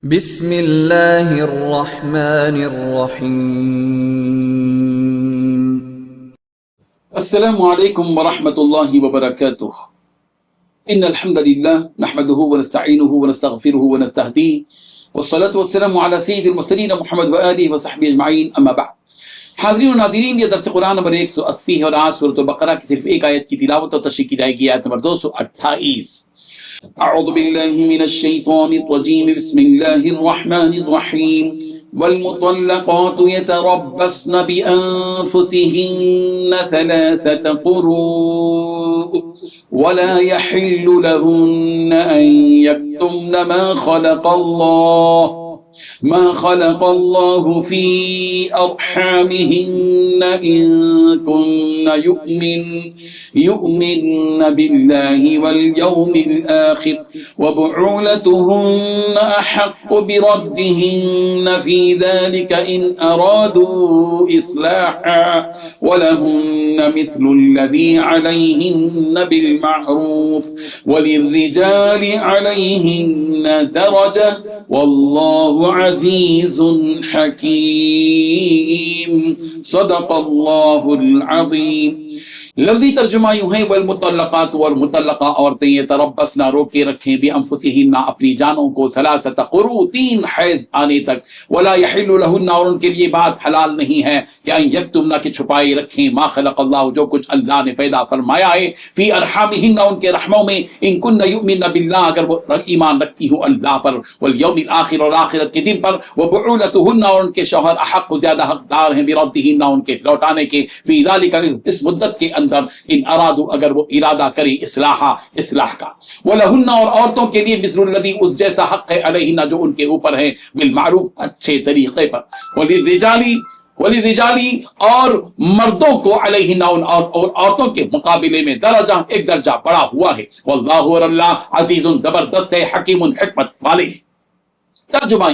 بسم اللہ الرحمن الرحیم۔ السلام علیکم ورحمۃ اللہ وبرکاتہ۔ ان الحمد للہ نحمده ونستعینه ونستغفره ونستهدیه والصلاة والسلام على سید المرسلین محمد وآلہ وصحبہ اجمعین، اما بعد۔ حاضرین و ناظرین، یہ درس قرآن نمبر 180 اور آج سورۃ البقرہ کی صرف ایک آیت کی تلاوت اور تشریح کی جائے گی، آیت نمبر 228۔ اعوذ باللہ من الشیطان الرجیم، بسم اللہ الرحمن الرحیم۔ والمطلقات يتربصن بأنفسهن ثلاثة قروء ولا يحل لهن أن يكتمن ما خلق الله في أرحامهن إن كن يؤمن بالله واليوم الآخر وبعولتهن أحق بردهن في ذلك إن أرادوا إصلاحا ولهن مثل الذي عليهن بالمعروف وللرجال عليهن درجة والله عزیز حکیم۔ صدق اللہ العظیم۔ لفظی ترجمہ یوں ہے، والمطلقات، اور مطلقہ عورتیں یتربصن، روکے رکھیں، بانفسہن، اپنی جانوں کو، ثلاثۃ قروء، 3 حیض آنے تک، ولا یحل لہن، اور ان کے لیے بات حلال نہیں ہے کہ ان یکتمن، کہ چھپائے رکھیں، ما خلق اللہ، جو کچھ اللہ نے پیدا فرمایا ہے، فی ارحامہن، ان کے رحموں میں، ان کن یؤمن باللہ، اگر وہ ایمان رکھتی ہو اللہ پر، والیوم الآخر، اور آخرت کے دن پر، وبعولتہن، اور ان کے شوہر، احق، زیادہ حقدار ہیں، بردہن، ان کے لوٹانے کے، فی ذلک، اس مدت کے اندر، ان ارادو، اگر وہ ارادہ کرے، اصلاح کا، ولہن، اور عورتوں کے لیے، مثل الذی، اس جیسا حق ہے، علیہن، جو ان کے اوپر ہے، بالمعروف، اچھے طریقے پر، وللرجالی، اور مردوں کو، علیہن، اور عورتوں کے مقابلے میں، درجہ، ایک درجہ بڑا ہوا ہے، واللہ، اور اللہ، عزیز، زبردست ہے، حکیم، حکمت والے ہے۔ ترجمہ،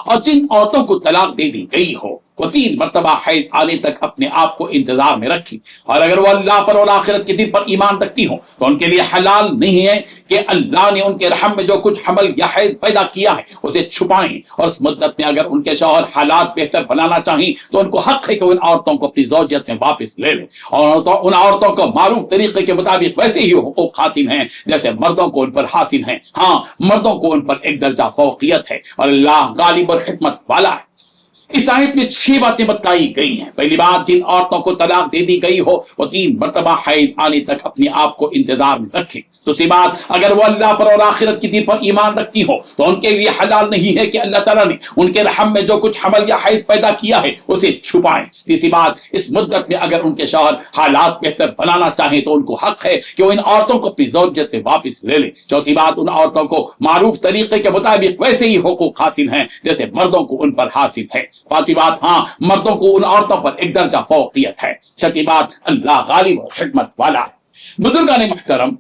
اور جن عورتوں کو طلاق دے دی گئی ہو، وہ 3 مرتبہ حیض آنے تک اپنے آپ کو انتظار میں رکھی، اور اگر وہ اللہ پر اور آخرت کے دن پر ایمان رکھتی ہوں تو ان کے لیے حلال نہیں ہے کہ اللہ نے ان کے رحم میں جو کچھ حمل یا حیض پیدا کیا ہے اسے چھپائیں، اور اس مدت میں اگر ان کے شوہر حالات بہتر بنانا چاہیں تو ان کو حق ہے کہ ان عورتوں کو اپنی زوجیت میں واپس لے لیں، اور ان عورتوں کو معروف طریقے کے مطابق ویسے ہی حقوق حاصل ہیں جیسے مردوں کو ان پر حاصل ہیں۔ ہاں، مردوں کو ان پر ایک درجہ فوقیت ہے، اور اللہ غالب اور حکمت والا ہے۔ اس آیت میں 6 باتیں بتائی گئی ہیں۔ پہلی بات، جن عورتوں کو طلاق دے دی گئی ہو وہ 3 مرتبہ حیض آنے تک اپنے آپ کو انتظار میں رکھیں۔ دوسری بات، اگر وہ اللہ پر اور آخرت کے دن پر ایمان رکھتی ہو تو ان کے لیے حلال نہیں ہے کہ اللہ تعالیٰ نے ان کے رحم میں جو کچھ حمل یا حیض پیدا کیا ہے اسے چھپائیں۔ تیسری بات، اس مدت میں اگر ان کے شوہر حالات بہتر بنانا چاہیں تو ان کو حق ہے کہ وہ ان عورتوں کو اپنی زوجیت میں واپس لے لیں۔ چوتھی بات، ان عورتوں کو معروف طریقے کے مطابق ویسے ہی حقوق حاصل ہیں جیسے مردوں کو ان پر حاصل ہے۔ پانچویں بات، ہاں، مردوں کو ان عورتوں پر ایک درجہ فوقیت ہے۔ چھٹی بات، اللہ غالب اور حکمت والا ہے۔ بزرگان محترم،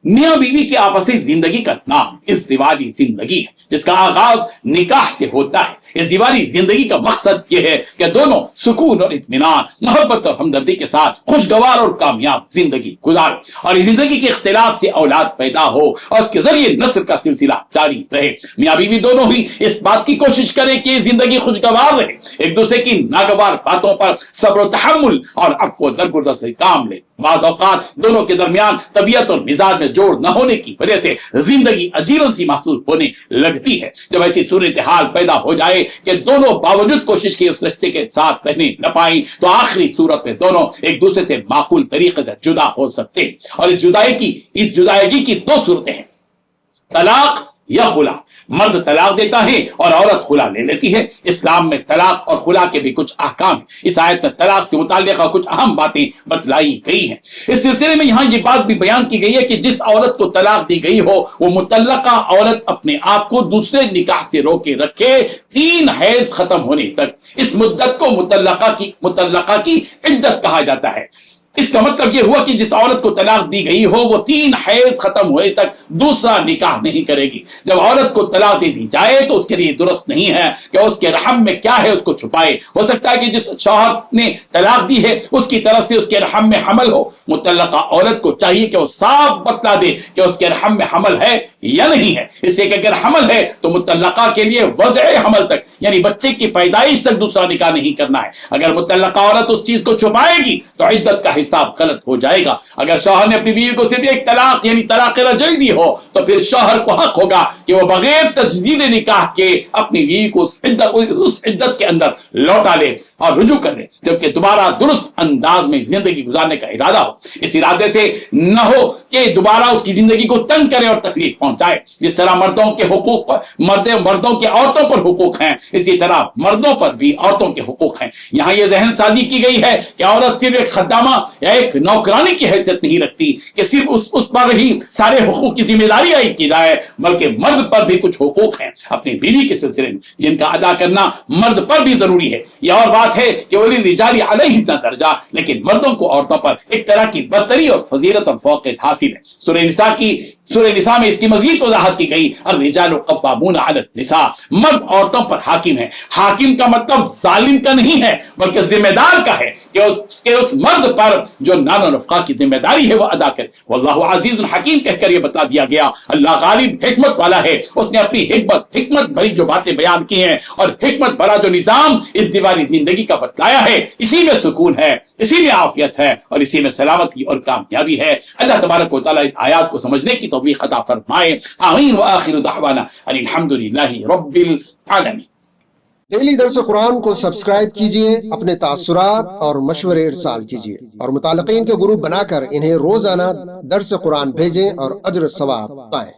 میاں بیوی کی آپسی زندگی کا نام ازدواجی زندگی ہے، جس کا آغاز نکاح سے ہوتا ہے۔ ازدواجی زندگی کا مقصد یہ ہے کہ دونوں سکون اور اطمینان، محبت اور ہمدردی کے ساتھ خوشگوار اور کامیاب زندگی گزارے، اور اس زندگی کے اختلاط سے اولاد پیدا ہو اور اس کے ذریعے نسل کا سلسلہ جاری رہے۔ میاں بیوی دونوں ہی اس بات کی کوشش کریں کہ زندگی خوشگوار رہے، ایک دوسرے کی ناگوار باتوں پر صبر و تحمل اور عفو و درگزر سے کام لے۔ بعض اوقات دونوں کے درمیان طبیعت اور مزاج میں جوڑ نہ ہونے کی وجہ سے زندگی عجیرن سی محسوس ہونے لگتی ہے۔ جب ایسی صورتحال پیدا ہو جائے کہ دونوں باوجود کوشش کے اس رشتے کے ساتھ رہنے نہ پائیں تو آخری صورت میں دونوں ایک دوسرے سے معقول طریقے سے جدا ہو سکتے ہیں، اور اس جدائیگی کی 2 صورتیں ہیں، طلاق یا خلا۔ مرد طلاق دیتا ہے اور عورت خلا لے لیتی ہے۔ اسلام میں طلاق اور خلا کے بھی کچھ احکام ہیں۔ اس آیت میں طلاق سے متعلقہ کچھ اہم باتیں بتلائی گئی ہیں۔ اس سلسلے میں یہاں یہ بات بھی بیان کی گئی ہے کہ جس عورت کو طلاق دی گئی ہو وہ مطلقہ عورت اپنے آپ کو دوسرے نکاح سے روکے رکھے 3 حیض ختم ہونے تک۔ اس مدت کو مطلقہ کی عدت کہا جاتا ہے۔ اس کا مطلب یہ ہوا کہ جس عورت کو طلاق دی گئی ہو وہ 3 حیض ختم ہوئے تک دوسرا نکاح نہیں کرے گی۔ جب عورت کو طلاق دے دی جائے تو اس کے لیے درست نہیں ہے کہ اس کے رحم میں کیا ہے اس کو چھپائے۔ ہو سکتا ہے کہ جس شوہر نے طلاق دی ہے اس کی طرف سے اس کے رحم میں حمل ہو، مطلقہ عورت کو چاہیے کہ وہ صاف بتلا دے کہ اس کے رحم میں حمل ہے یا نہیں ہے، اس لیے کہ اگر حمل ہے تو مطلقہ کے لیے وضع حمل تک یعنی بچے کی پیدائش تک دوسرا نکاح نہیں کرنا ہے۔ اگر مطلقہ عورت اس چیز کو چھپائے گی تو عدت کا حساب غلط ہو جائے گا۔ اگر شوہر نے اپنی بیوی کو صرف ایک طلاق یعنی طلاق رجعی دی ہو تو پھر شوہر کو حق ہوگا کہ وہ بغیر تجدید نکاح کے اپنی بیوی کو اس عدت کے اندر لوٹا لے اور رجوع کر لے، جبکہ دوبارہ درست انداز میں زندگی گزارنے کا ارادہ ہو۔ اس ارادے سے نہ ہو کہ دوبارہ اس کی زندگی کو تنگ کرے اور تکلیف پہنچائے۔ جس طرح مردوں کے حقوق پر مردوں کے عورتوں پر حقوق ہیں، اسی طرح مردوں پر بھی عورتوں کے حقوق ہیں۔ یہاں یہ ذہن سازی کی گئی ہے کہ عورت صرف ایک خدامہ یا ایک نوکرانی کی حیثیت نہیں رکھتی کہ صرف اس پر ہی سارے حقوق کی ذمہ داری عائد کی جائے، بلکہ مرد پر بھی کچھ حقوق ہیں اپنی بیوی کے سلسلے میں جن کا ادا کرنا مرد پر بھی ضروری ہے۔ یہ اور بات ہے کہ وَلِلرِّجَالِ عَلَيْهِنَّ درجہ، لیکن مردوں کو عورتوں پر ایک طرح کی برتری اور فضیلت اور فوقیت حاصل ہے۔ سورہ نساء میں اس کی مزید وضاحت کی گئی، الرجال قوامون علی النساء، مرد عورتوں پر حاکم ہے۔ حاکم کا مطلب ظالم کا نہیں ہے بلکہ ذمہ دار کا ہے کہ اس مرد پر جو نان و نفقہ کی ذمہ داری ہے وہ ادا کرے۔ واللہ عزیز حکیم کہہ کر یہ بتا دیا گیا، اللہ غالب حکمت والا ہے، اس نے اپنی حکمت بھری جو باتیں بیان کی ہیں اور حکمت بھرا جو نظام اس دیوانی زندگی کا بتلایا ہے، اسی میں سکون ہے، اسی میں عافیت ہے اور اسی میں سلامتی اور کامیابی ہے۔ اللہ تبارک و تعالی آیات کو سمجھنے کی توفیق عطا فرمائے۔ آمین وآخر دعوانا ان الحمدللہ رب العالمین۔ ڈیلی درس قرآن کو سبسکرائب کیجئے، اپنے تاثرات اور مشورے ارسال کیجئے اور متعلقین کے گروپ بنا کر انہیں روزانہ درس قرآن بھیجیں اور اجر ثواب پائیں۔